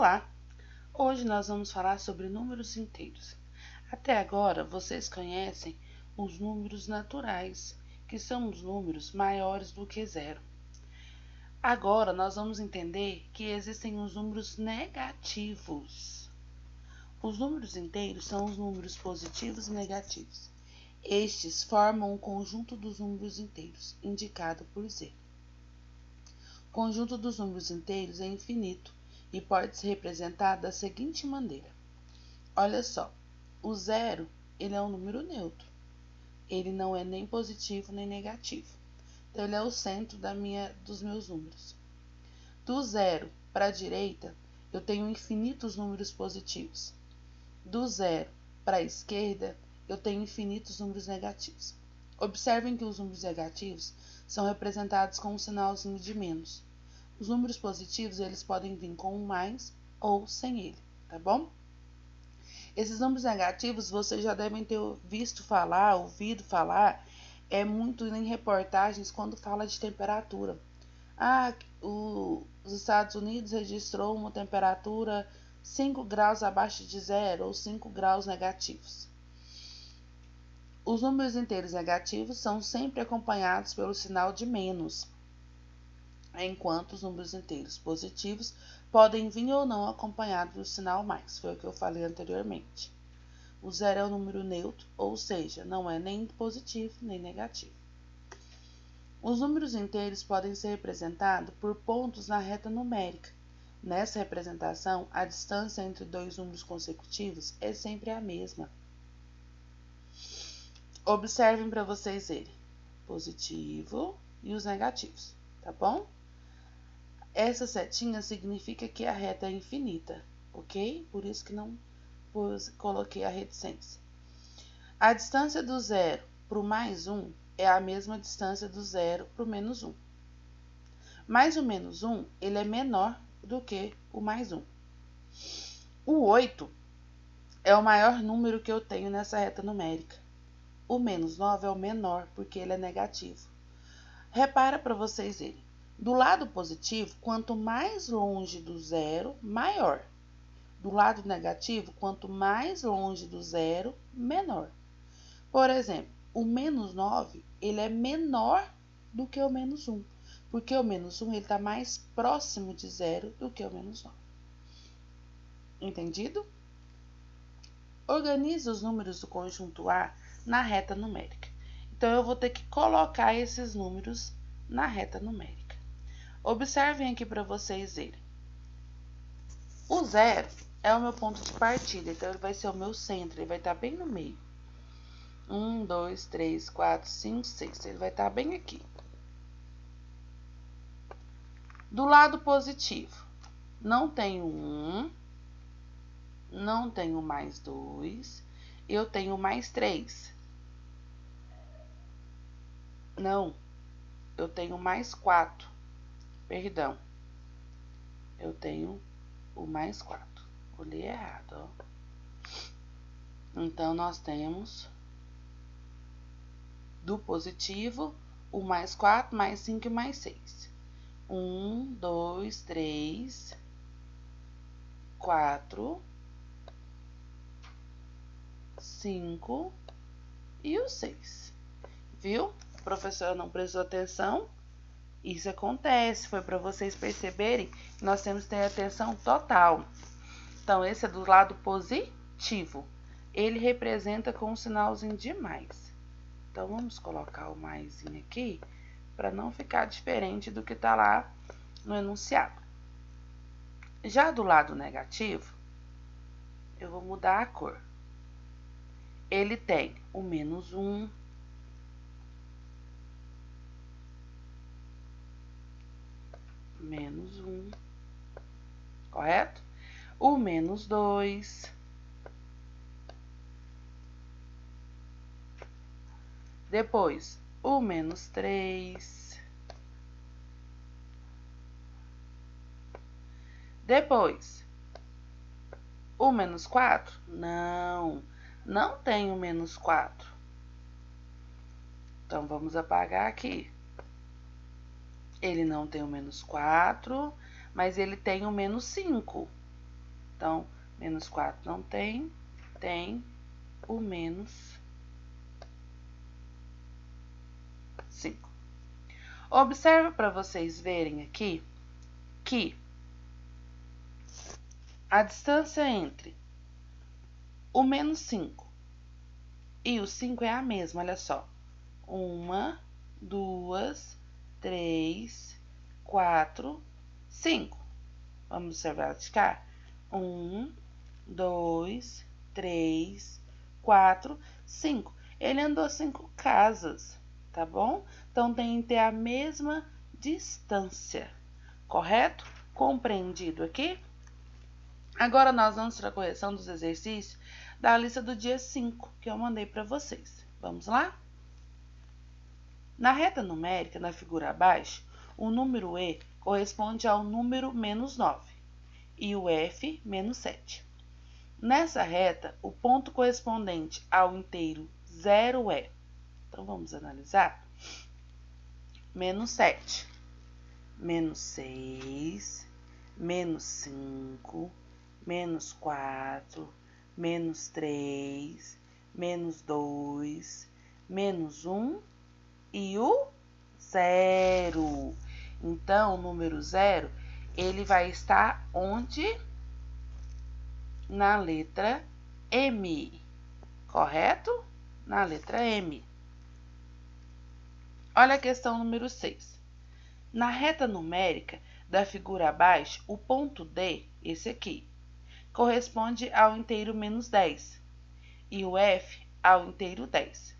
Olá! Hoje nós vamos falar sobre números inteiros. Até agora, vocês conhecem os números naturais, que são os números maiores do que zero. Agora, nós vamos entender que existem os números negativos. Os números inteiros são os números positivos e negativos. Estes formam o conjunto dos números inteiros, indicado por Z. O conjunto dos números inteiros é infinito e pode ser representado da seguinte maneira. Olha só, o zero, ele é um número neutro. Ele não é nem positivo nem negativo. Então, ele é o centro dos meus números. Do zero para a direita, eu tenho infinitos números positivos. Do zero para a esquerda, eu tenho infinitos números negativos. Observem que os números negativos são representados com um sinalzinho de menos. Os números positivos, eles podem vir com um mais ou sem ele, tá bom? Esses números negativos, vocês já devem ter ouvido falar, muito em reportagens quando fala de temperatura. Os Estados Unidos registrou uma temperatura 5 graus abaixo de zero ou 5 graus negativos. Os números inteiros negativos são sempre acompanhados pelo sinal de menos, enquanto os números inteiros positivos podem vir ou não acompanhados do sinal mais, foi o que eu falei anteriormente. O zero é um número neutro, ou seja, não é nem positivo nem negativo. Os números inteiros podem ser representados por pontos na reta numérica. Nessa representação, a distância entre dois números consecutivos é sempre a mesma. Observem para vocês verem, positivo e os negativos, tá bom? Essa setinha significa que a reta é infinita, ok? Por isso que não coloquei a reticência. A distância do zero para o mais 1 é a mesma distância do zero para o menos 1. Mas o menos 1, ele é menor do que o mais 1. O 8 é o maior número que eu tenho nessa reta numérica. O menos 9 é o menor, porque ele é negativo. Repara para vocês verem. Do lado positivo, quanto mais longe do zero, maior. Do lado negativo, quanto mais longe do zero, menor. Por exemplo, o menos 9, ele é menor do que o menos 1, porque o menos 1 está mais próximo de zero do que o menos 9. Entendido? Organize os números do conjunto A na reta numérica. Então, eu vou ter que colocar esses números na reta numérica. Observem aqui para vocês verem. O zero é o meu ponto de partida, então ele vai ser o meu centro, ele vai estar bem no meio. 1, 2, 3, 4, 5, 6, ele vai estar bem aqui. Do lado positivo, não tenho 1, não tenho mais 2, eu tenho mais 3. Não, eu tenho mais 4. Perdão, eu tenho o mais 4. Olhei errado, ó. Então, nós temos do positivo o mais 4, mais 5 e mais 6. 1, 2, 3, 4, 5 e o 6. Viu? A professora não prestou atenção. Isso acontece, foi para vocês perceberem que nós temos que ter atenção total. Então, esse é do lado positivo. Ele representa com um sinalzinho de mais. Então, vamos colocar o maisinho aqui para não ficar diferente do que está lá no enunciado. Já do lado negativo, eu vou mudar a cor. Ele tem o menos 1, menos 1, correto? O menos 2, depois o menos 3, depois o menos 4, não tem o menos 4. Então, vamos apagar aqui. Ele não tem o menos 4, mas ele tem o menos 5. Então, menos 4 não tem, tem o menos 5. Observa para vocês verem aqui que a distância entre o menos 5 e o 5 é a mesma, olha só. 1, 2, 3, 4, 5. Vamos observar de cá. 1, 2, 3, 4, 5. Ele andou 5 casas, tá bom? Então, tem que ter a mesma distância, correto? Compreendido aqui? Agora, nós vamos para a correção dos exercícios da lista do dia 5, que eu mandei para vocês. Vamos lá? Na reta numérica, na figura abaixo, o número E corresponde ao número menos 9 e o F, menos 7. Nessa reta, o ponto correspondente ao inteiro 0 é... Então, vamos analisar. Menos 7, menos 6, menos 5, menos 4, menos 3, menos 2, menos 1 e o 0. Então, o número 0, ele vai estar onde? Na letra M, correto? Na letra M. Olha a questão número 6. Na reta numérica da figura abaixo, o ponto D, esse aqui, corresponde ao inteiro menos 10 e o F ao inteiro 10.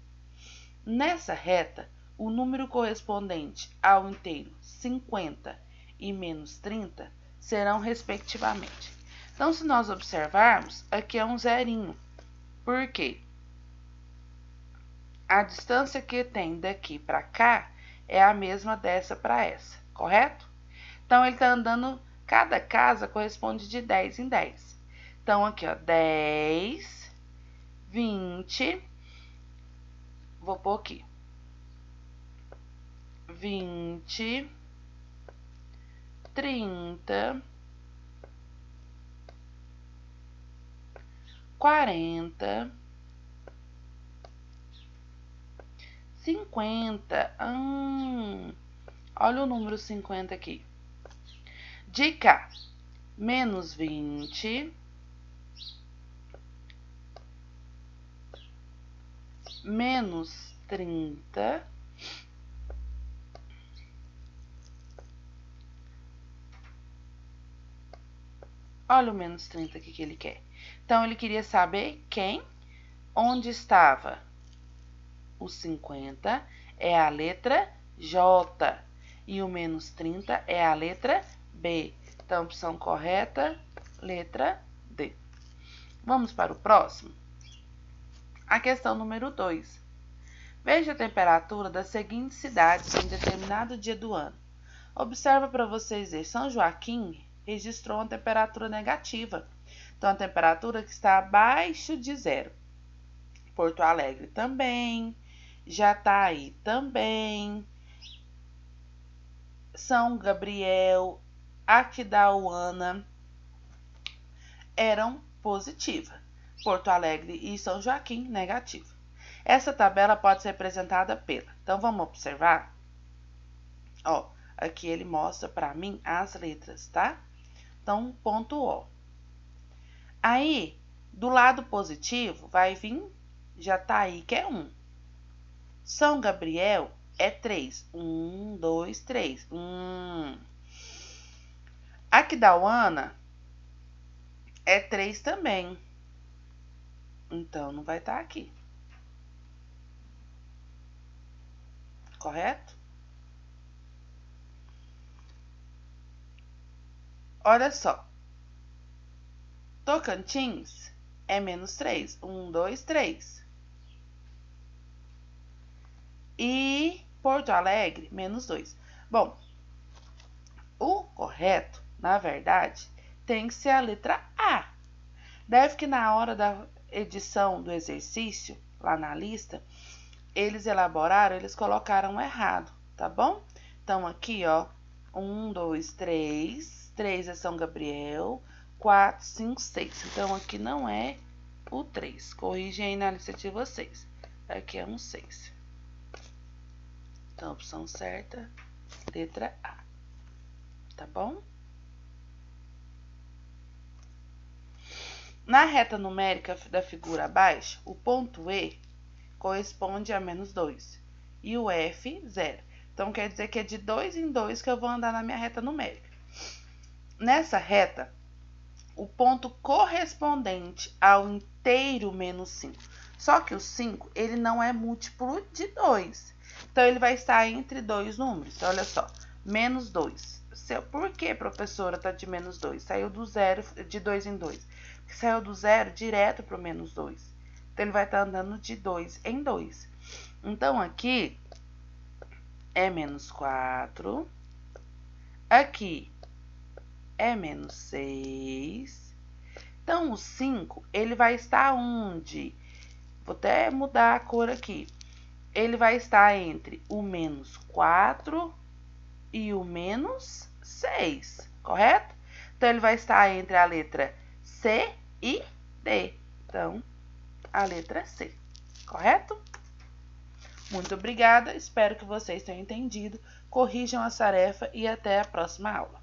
Nessa reta, o número correspondente ao inteiro 50 e menos 30 serão respectivamente. Então, se nós observarmos, aqui é um zerinho. Por quê? A distância que tem daqui para cá é a mesma dessa para essa, correto? Então, ele está andando, cada casa corresponde de 10 em 10. Então, aqui, ó, 10, 20, vou pôr aqui, 20, 30, 40, 50. Olha o número 50 aqui. De cá, menos 20, menos 30, olha o menos 30 aqui que ele quer. Então, ele queria saber onde estava o 50, é a letra J, e o menos 30 é a letra B. Então, opção correta, letra D. Vamos para o próximo? A questão número 2. Veja a temperatura das seguintes cidades em determinado dia do ano. Observa para vocês verem, São Joaquim registrou uma temperatura negativa. Então, a temperatura que está abaixo de 0. Porto Alegre também, Jataí também, São Gabriel, Aquidauana eram positivas. Porto Alegre e São Joaquim, negativa. Essa tabela pode ser representada pela... Então, vamos observar. Ó, aqui ele mostra para mim as letras, tá? Então, ponto O. Aí, do lado positivo, vai vir Jataí, que é 1. São Gabriel é 3. 1, 2, 3. Aquidauana é 3 também. Então, não vai estar aqui. Correto? Olha só. Tocantins é menos 3. 1, 2, 3. E Porto Alegre, menos 2. Bom, o correto, na verdade, tem que ser a letra A. Deve que na hora da edição do exercício, lá na lista, eles elaboraram, eles colocaram errado, tá bom? Então, aqui, ó, 1, 2, 3. 3 é São Gabriel, 4, 5, 6. Então, aqui não é o 3. Corrigem aí na lista de vocês. Aqui é um 6. Então, a opção certa, letra A. Tá bom? Na reta numérica da figura abaixo, o ponto E corresponde a menos 2 e o F, 0. Então, quer dizer que é de 2 em 2 que eu vou andar na minha reta numérica. Nessa reta, o ponto correspondente ao inteiro menos 5. Só que o 5, ele não é múltiplo de 2. Então, ele vai estar entre dois números. Olha só, menos 2. Por que, professora, tá de menos 2? Saiu do zero, de 2 em 2. Porque saiu do zero direto para o menos 2. Então, ele vai estar andando de 2 em 2. Então, aqui é menos 4. Aqui é menos 6. Então, o 5, ele vai estar onde? Vou até mudar a cor aqui. Ele vai estar entre o menos 4 e o menos 6, correto? Então, ele vai estar entre a letra C e D. Então, a letra C, correto? Muito obrigada, espero que vocês tenham entendido. Corrijam a tarefa e até a próxima aula.